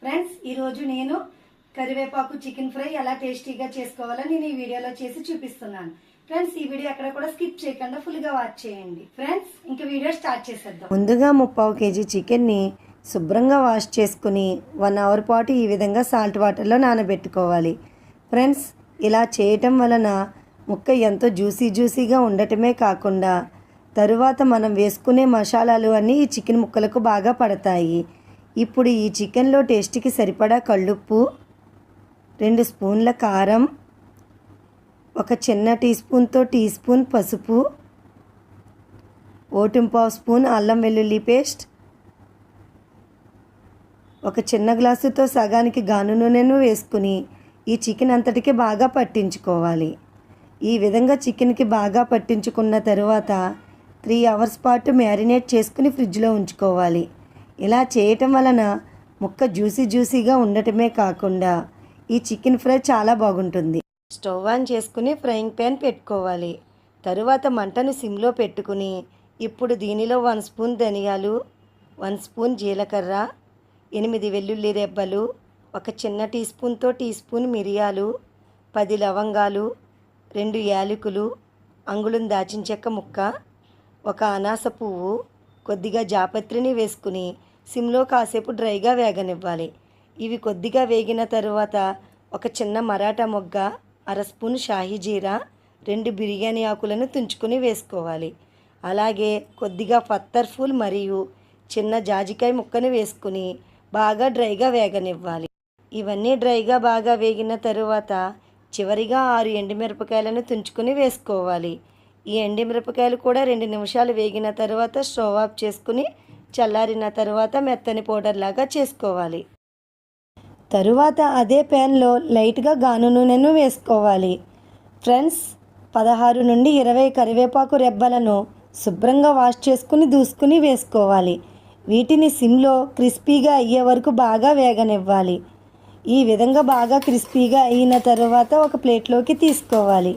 Friends ఈరోజు నేను కరివేపాకు చికెన్ ఫ్రై ఎలా టేస్టీగా చేసుకోవాలో నేను ఈ వీడియోలో చేసి చూపిస్తున్నాను. ఫ్రెండ్స్ ఈ వీడియో ఎక్కడ కూడా స్కిప్ చేయకుండా ఫుల్ గా వాచ్ చేయండి. ఫ్రెండ్స్ ఇంకా వీడియో స్టార్ట్ చేసేద్దాం. ముందుగా 3/4 kg చికెన్ని శుభ్రంగా వాష్ చేసుకుని 1 అవర్ పాటు ఈ విధంగా సాల్ట్ వాటర్లో నానబెట్టుకోవాలి. ఫ్రెండ్స్ ఇలా చేయటం వలన ముక్క ఎంతో జ్యూసీగా ఉండటమే కాకుండా తరువాత మనం వేసుకునే మసాలాలు అన్నీ ఈ చికెన్ ముక్కలకు బాగా పడతాయి. ఇప్పుడు ఈ చికెన్లో టేస్ట్కి సరిపడా కళ్ళుప్పు, 2 స్పూన్ల కారం, 1 చిన్న టీ స్పూన్ పసుపు, 1.5 స్పూన్ అల్లం వెల్లుల్లి పేస్ట్, 1 చిన్న గ్లాసుతో సగానికి గాను నూనెను వేసుకుని ఈ చికెన్ అంతటికి బాగా పట్టించుకోవాలి. ఈ విధంగా చికెన్కి బాగా పట్టించుకున్న తరువాత 3 అవర్స్ పాటు మ్యారినేట్ చేసుకుని ఫ్రిడ్జ్లో ఉంచుకోవాలి. ఇలా చేయటం వలన ముక్క జ్యూసీగా ఉండటమే కాకుండా ఈ చికెన్ ఫ్రై చాలా బాగుంటుంది. స్టవ్ ఆన్ చేసుకుని ఫ్రైయింగ్ ప్యాన్ పెట్టుకోవాలి. తరువాత మంటను సిమ్లో పెట్టుకుని ఇప్పుడు దీనిలో 1 స్పూన్ ధనియాలు, 1 స్పూన్ జీలకర్ర, 8 వెల్లుల్లి రెబ్బలు, 1 చిన్న టీ స్పూన్ మిరియాలు, 10 లవంగాలు, 2 యాలకులు, అంగుళం దాచిన చెక్క ముక్క, 1 అనాస పువ్వు, కొద్దిగా జాపత్రిని వేసుకుని సిమ్లో కాసేపు డ్రైగా వేగనివ్వాలి. ఇవి కొద్దిగా వేగిన తరువాత 1 చిన్న మరాఠా మొగ్గ, 1/2 స్పూన్ షాహీ జీరా, 2 బిర్యానీ ఆకులను తుంచుకొని వేసుకోవాలి. అలాగే కొద్దిగా పత్తర్ ఫూల్ మరియు చిన్న జాజికాయ ముక్కను వేసుకుని బాగా డ్రైగా వేగనివ్వాలి. ఇవన్నీ డ్రైగా బాగా వేగిన తరువాత చివరిగా 6 ఎండుమిరపకాయలను తుంచుకొని వేసుకోవాలి. ఈ ఎండుమిరపకాయలు కూడా 2 నిమిషాలు వేగిన తర్వాత స్టవ్ ఆఫ్ చేసుకుని చల్లారిన తర్వాత మెత్తని పౌడర్ లాగా చేసుకోవాలి. తరువాత అదే ప్యాన్లో లైట్గా గాను నూనెను వేసుకోవాలి. ఫ్రెండ్స్ 16 నుండి 20 కరివేపాకు రెబ్బలను శుభ్రంగా వాష్ చేసుకుని దూసుకుని వేసుకోవాలి. వీటిని సిమ్లో క్రిస్పీగా అయ్యే వరకు బాగా వేగనివ్వాలి. ఈ విధంగా బాగా క్రిస్పీగా అయిన తరువాత ఒక ప్లేట్లోకి తీసుకోవాలి.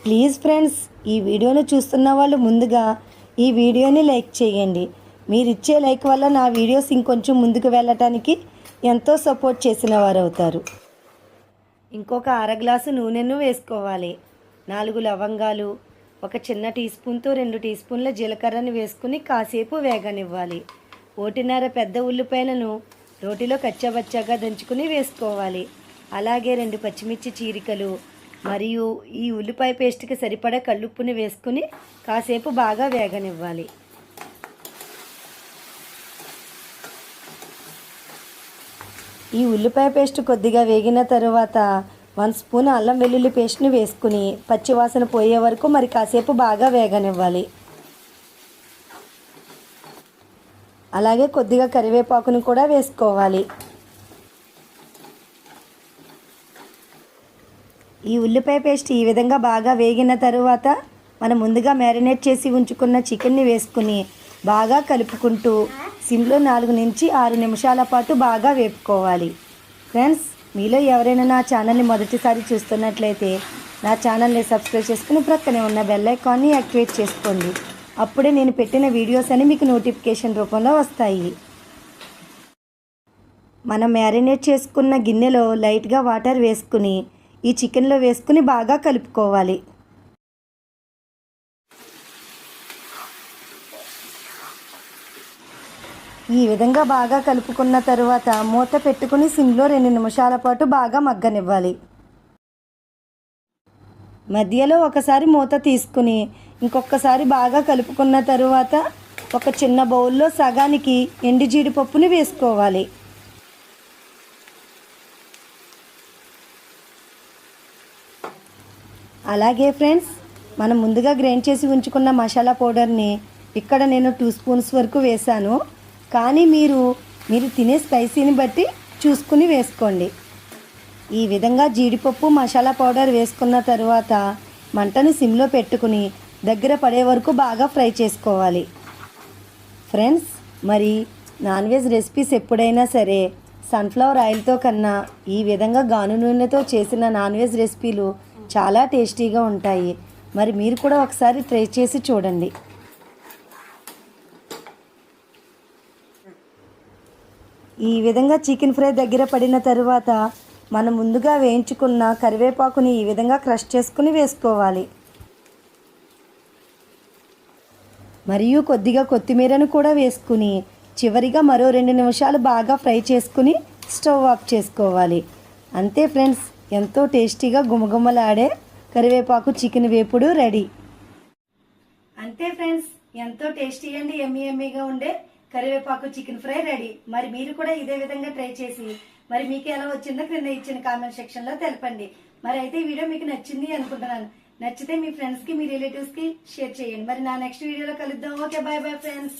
ప్లీజ్ ఫ్రెండ్స్ ఈ వీడియోను చూస్తున్న వాళ్ళు ముందుగా ఈ వీడియోని లైక్ చేయండి. మీరు ఇచ్చే లైక్ వల్ల నా వీడియోస్ ఇంకొంచెం ముందుకు వెళ్ళటానికి ఎంతో సపోర్ట్ చేసిన వారు అవుతారు. ఇంకొక 1/2 గ్లాసు నూనెను వేసుకోవాలి. 4 లవంగాలు, 1 చిన్న టీ స్పూన్తో 2 టీ స్పూన్ల జీలకర్రను వేసుకుని కాసేపు వేగనివ్వాలి. 1.5 పెద్ద ఉల్లిపాయలను రోటిలో కచ్చాబచ్చాగా దంచుకుని వేసుకోవాలి. అలాగే 2 పచ్చిమిర్చి చీరికలు మరియు ఈ ఉల్లిపాయ పేస్ట్కి సరిపడా కళ్ళుప్పుని వేసుకుని కాసేపు బాగా వేగనివ్వాలి. ఈ ఉల్లిపాయ పేస్ట్ కొద్దిగా వేగిన తరువాత 1 స్పూన్ అల్లం వెల్లుల్లి పేస్ట్ని వేసుకుని పచ్చివాసన పోయే వరకు మరి కాసేపు బాగా వేగనివ్వాలి. అలాగే కొద్దిగా కరివేపాకును కూడా వేసుకోవాలి. ఈ ఉల్లిపాయ పేస్ట్ ఈ విధంగా బాగా వేగిన తరువాత మనం ముందుగా మ్యారినేట్ చేసి ఉంచుకున్న చికెన్ని వేసుకుని బాగా కలుపుకుంటూ సిమ్లో 4 నుంచి 6 నిమిషాల పాటు బాగా వేపుకోవాలి. ఫ్రెండ్స్ మీలో ఎవరైనా నా ఛానల్ని మొదటిసారి చూస్తున్నట్లయితే నా ఛానల్ని సబ్స్క్రైబ్ చేసుకుని ప్రక్కనే ఉన్న బెల్ ఐకాన్ని యాక్టివేట్ చేసుకోండి. అప్పుడే నేను పెట్టిన వీడియోస్ అని మీకు నోటిఫికేషన్ రూపంలో వస్తాయి. మనం మ్యారినేట్ చేసుకున్న గిన్నెలో లైట్గా వాటర్ వేసుకుని ఈ చికెన్లో వేసుకుని బాగా కలుపుకోవాలి. ఈ విధంగా బాగా కలుపుకున్న తరువాత మూత పెట్టుకుని సిమ్లో 2 నిమిషాల పాటు బాగా మగ్గనివ్వాలి. మధ్యలో ఒకసారి మూత తీసుకుని ఇంకొకసారి బాగా కలుపుకున్న తరువాత 1 చిన్న బౌల్లో సగానికి ఎండు జీడిపప్పుని వేసుకోవాలి. అలాగే ఫ్రెండ్స్ మనం ముందుగా గ్రైండ్ చేసి ఉంచుకున్న మసాలా పౌడర్ని ఇక్కడ నేను 2 స్పూన్స్ వరకు వేసాను. కానీ మీరు తినే స్పైసీని బట్టి చూసుకుని వేసుకోండి. ఈ విధంగా జీడిపప్పు మసాలా పౌడర్ వేసుకున్న తరువాత మంటను సిమ్లో పెట్టుకుని దగ్గర పడే వరకు బాగా ఫ్రై చేసుకోవాలి. ఫ్రెండ్స్ మరి నాన్ వెజ్ రెసిపీస్ ఎప్పుడైనా సరే సన్ఫ్లవర్ ఆయిల్తో కన్నా ఈ విధంగా గాను నూనెతో చేసిన నాన్ వెజ్ రెసిపీలు చాలా టేస్టీగా ఉంటాయి. మరి మీరు కూడా ఒకసారి ట్రై చేసి చూడండి. ఈ విధంగా చికెన్ ఫ్రై దగ్గర పడిన తరువాత మనం ముందుగా వేయించుకున్న కరివేపాకుని ఈ విధంగా క్రష్ చేసుకుని వేసుకోవాలి. మరియు కొద్దిగా కొత్తిమీరను కూడా వేసుకుని చివరిగా మరో 2 నిమిషాలు బాగా ఫ్రై చేసుకుని స్టవ్ ఆఫ్ చేసుకోవాలి. అంతే ఫ్రెండ్స్, ఎంతో టేస్టీగా గుమగుమలాడే కరివేపాకు చికెన్ వేపుడు రెడీ. అంతే ఫ్రెండ్స్, ఎంతో టేస్టీ అండి ఎమ్మీగా ఉండే కరివేపాకు చికెన్ ఫ్రై రెడీ. మరి మీరు కూడా ఇదే విధంగా ట్రై చేసి మరి మీకు ఎలా వచ్చిందో క్రింద ఇచ్చిన కామెంట్ సెక్షన్ లో తెలపండి. మరి అయితే ఈ వీడియో మీకు నచ్చింది అనుకుంటున్నాను. నచ్చితే మీ ఫ్రెండ్స్ కి మీ రిలేటివ్స్ కి షేర్ చేయండి. మరి నా నెక్స్ట్ వీడియోలో కలుద్దాం. Okay, by bye friends.